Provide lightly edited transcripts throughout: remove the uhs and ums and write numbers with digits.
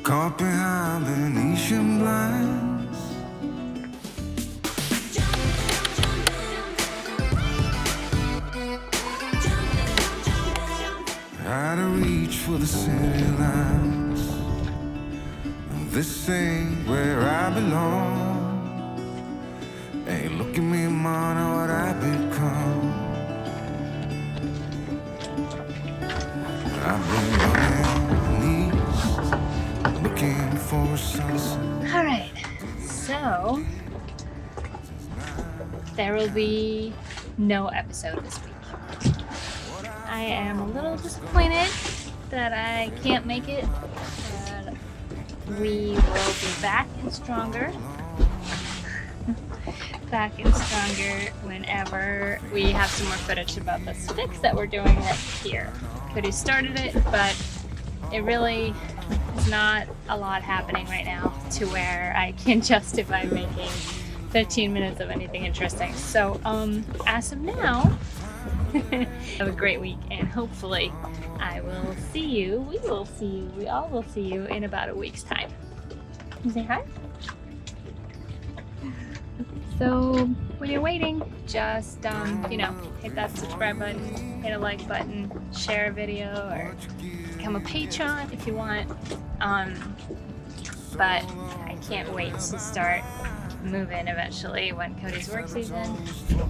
caught behind Venetian blinds. Had to reach for the city lines. This ain't where I belong. Hey, look at me, man, what I become. I've been on my knees, looking for a sunset. All right, so there will be no episode this week. I am a little disappointed that I can't make it, but we will be back and stronger. Back and stronger whenever we have some more footage about the sticks that we're doing right here. Cody started it, but it really is not a lot happening right now to where I can justify making 15 minutes of anything interesting. So as of now, have a great week, and hopefully I will see you, we all will see you in about a week's time. You say hi? So when you're waiting, just hit that subscribe button, hit a like button, share a video, or become a patron if you want. But I can't wait to start moving eventually when Cody's work season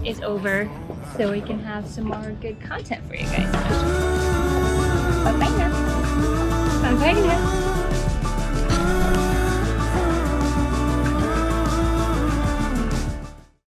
is over, so we can have some more good content for you guys. Bye bye now. Bye bye now.